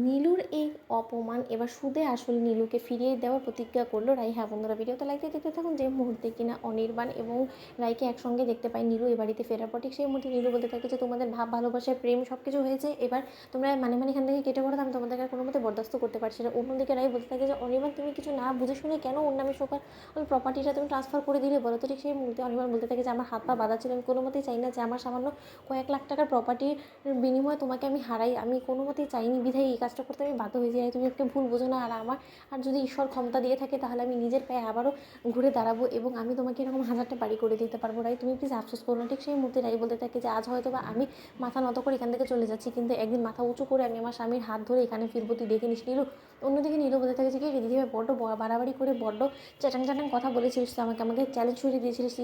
নীলুর এই অপমান এবার সুদে আসলে নীলুকে ফিরিয়ে দেওয়ার প্রতিজ্ঞা করলো রাই। হ্যাঁ বন্ধুরা, ভিডিওতে লাইক দিয়ে দেখতে থাকুন। যে মুহূর্তে কিনা অনির্বাণ এবং রাইকে একসঙ্গে দেখতে পাই নীলু এ বাড়িতে ফেরার পর, ঠিক সেই মুহূর্তে নীলু বলতে থাকে যে তোমাদের ভাব ভালোবাসায় প্রেম সব কিছু হয়েছে, এবার তোমরা মানে এখান থেকে কেটে পড়ো, আমি তোমাদেরকে আর কোনো মতে বরদাস্ত করতে পারছি না। অন্যদিকে রাই বলতে থাকে যে অনির্বাণ তুমি কিছু না বুঝে শুনে কেন ওর নামে সকাল ওই প্রপার্টিটা তুমি ট্রান্সফার করে দিলে বলো তো। ঠিক সেই মুহূর্তে অনির্বাণ বলতে থাকে যে আমার হাত পা বাঁধা ছিল, আমি কোনো মতেই চাই না যে আমার সামান্য কয়েক লাখ টাকার প্রপার্টির বিনিময়ে তোমাকে আমি হারাই, আমি কোনো মতেই চাইনি, বিধায় এই কাজটা করতে আমি বাধ্য হয়েছি। তুমি একটা ভুল বোঝো না। আর যদি ঈশ্বর ক্ষমতা দিয়ে থাকে তাহলে আমি নিজের পায়ে আবারও ঘুরে দাঁড়াবো এবং আমি তোমাকে এরকম হাজারটা বাড়ি করে দিতে পারবো। রাই তুমি প্লিজ আফসোস করো না। ঠিক সেই মুহূর্তে রাই বলতে থাকে যে আজ হয়তো বা আমি মাথা নত করে এখান থেকে চলে যাচ্ছি, কিন্তু একদিন মাথা উঁচু করে আমি আমার স্বামীর হাত ধরে এখানে ফিরবো, তুই দেখে নিস। নীলু অন্যদিকে নীলু বলতে থাকে যে কি দিদিভাই বড্ড বাড়াবাড়ি করে বড্ড চ্যাটাং চ্যাটাং কথা বলেছিলিস তো, আমাকে চ্যালেঞ্জ ছুড়ে দিয়েছিলিস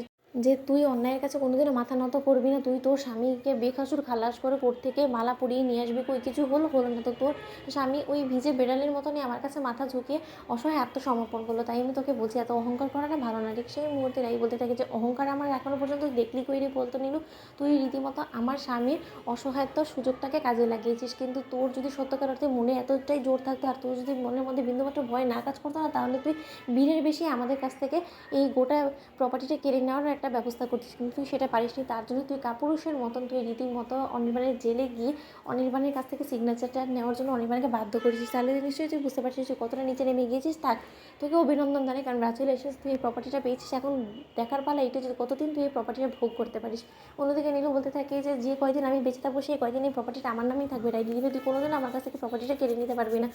যে তুই অন্যায়ের কাছে কোনোদিনও মাথা নত করবি না, তুই তোর স্বামীকে বেকাসুর খালাস করে কোর্ট থেকে মালা পরিয়ে নিয়ে আসবি, কই কিছু হলো না তো তোর স্বামী ওই ভিজে বেড়ালের মতনই আমার কাছে মাথা ঝুঁকিয়ে অসহায় আত্মসমর্পণ করলো। তাই আমি তোকে বলছি এত অহংকার করাটা ভালো না। ঠিক সেই মুহূর্তে রাই বলতে থাকে যে অহংকার আমার এখনো পর্যন্ত দেখলি কইরে বলতো নীলু, তুই রীতিমতো আমার স্বামীর অসহায়তার সুযোগটাকে কাজে লাগিয়েছিস, কিন্তু তোর যদি সত্যকার অর্থে মনে এতটাই জোর থাকতো আর তোর যদি মনের মধ্যে বিন্দুমাত্র ভয় না কাজ করতো না, তাহলে তুই বীরের বেশি আমাদের কাছ থেকে এই গোটা প্রপার্টিটা কেড়ে নেওয়ার একটা ব্যবস্থা করছিস, কিন্তু তুই সেটা পারিসনি। তার জন্য তুই কাপুরুষের মতন তুই রীতিমতো অনির্বাণের জেলে গিয়ে অনির্বাণের কাছ থেকে সিগনেচারটা নেওয়ার জন্য অনির্বাণকে বাধ্য করেছিস। তাহলে নিশ্চয়ই তুই বুঝতে পারছিস যে কতটা নিচে নেমে গিয়েছিস। তার তোকে অভিনন্দন জানাই, কারণ কংগ্রাচুলেশনস, তুই এই প্রপার্টিটা পেয়েছিস। এখন দেখার পালা এটা যে কতদিন তুই এই প্রপার্টিটা ভোগ করতে পারিস। অন্যদিকে নীলু বলতে থাকে যে কয়দিন আমি বেঁচে থাকবো সেই কয়দিন এই প্রপার্টিটা আমার নামেই থাকবে। রাই দিদিভাই তুই কোনোদিন আমার কাছ থেকে প্রপার্টিটা কেড়ে নিতে পারবি না।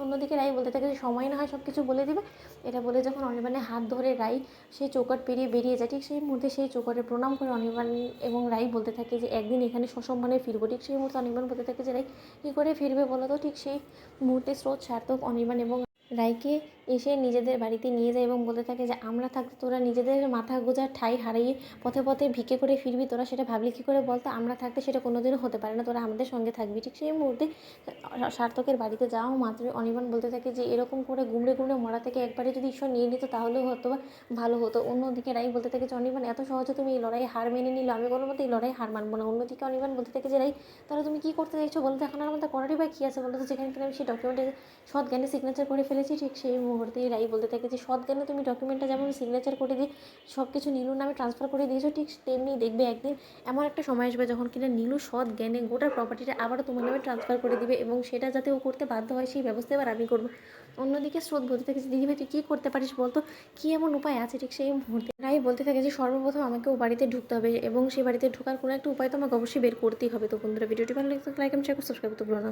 অন্যদিকে রাই বলতে থাকে যে সময় না হয় সব কিছু বলে দিবে। এটা বলে যখন অনির্বাণের হাত ধরে রাই সেই চৌকাট পেরিয়ে বেরিয়ে যায়, ঠিক সেই মুহূর্তে সেই চৌকাটে প্রণাম করে অনির্বাণ এবং রাই বলতে থাকে যে একদিন এখানে সসম্মানে ফিরবো। ঠিক সেই মুহূর্তে অনির্বাণ বলতে থাকে যে রাই কী করে ফিরবে বলো তো। ঠিক সেই মুহূর্তে স্রোত সার্থক অনির্বাণ এবং রাইকে এসে নিজেদের বাড়িতে নিয়ে যায় এবং বলতে থাকে যে আমরা থাকতে তোরা নিজেদের মাথা গোঁজার ঠাঁই হারিয়ে পথে পথে ভিক্ষে করে ফিরবি, তোরা সেটা ভাবলি কী করে বলতো, আমরা থাকতে সেটা কোনোদিনও হতে পারে না, তোরা আমাদের সঙ্গে থাকবি। ঠিক সেই মুহূর্তে সার্থকের বাড়িতে যাওয়া মাত্রই অনির্বাণ বলতে থাকে যে এরকম করে গুমড়ে গুমড়ে মরা থেকে একবারে যদি ঈশ্বর নিয়ে নিত তাহলেও হয়তো বা ভালো হতো। অন্যদিকে রাই বলতে থাকে যে অনির্বাণ এত সহজে তুমি এই লড়াই হার মেনে নিল, আমি কোনো মতো এই লড়াই হার মানবো না। অন্যদিকে অনির্বাণ বলতে থাকে যে রাই তাহলে তুমি কী করতে চাইছো বলতে, এখন আর আমাদের করারই বা কী আছে বলতো, যেখানে কিনা আমি সেই ডকুমেন্টে সৎ জ্ঞানে সিগনেচার করে ফেলেছি। ঠিক সেই মুহূর্তেই রাই বলতে থাকে যে সৎ জ্ঞানে তুমি ডকুমেন্টটা যেমন সিগনেচার করে দিয়ে সব কিছু নীলুর নামে ট্রান্সফার করে দিয়েছো, ঠিক তেমনি দেখবে একদিন এমন একটা সময় আসবে যখন কিনা নীলু সৎ জ্ঞানে গোটা প্রপার্টিটা আবারও তোমার নামে ট্রান্সফার করে দিবে এবং সেটা যাতে ও করতে বাধ্য হয় সেই ব্যবস্থা এবার আমি করবো। অন্যদিকে স্রোত বলতে থাকে যে দিদিভাই তুই কী করতে পারিস বলতো, কী এমন উপায় আছে। ঠিক সেই মুহূর্তে রাই বলতে থাকে যে সর্বপ্রথম আমাকে ও বাড়িতে ঢুকতে হবে এবং সেই বাড়িতে ঢোকার কোনো একটা উপায় তো আমাকে অবশ্যই বের করতেই হবে। তো বন্ধুরা ভিডিওটি ভালো লাগলে লাইক এবং শেয়ার করে সাবস্ক্রাইব করতে ভুলো না।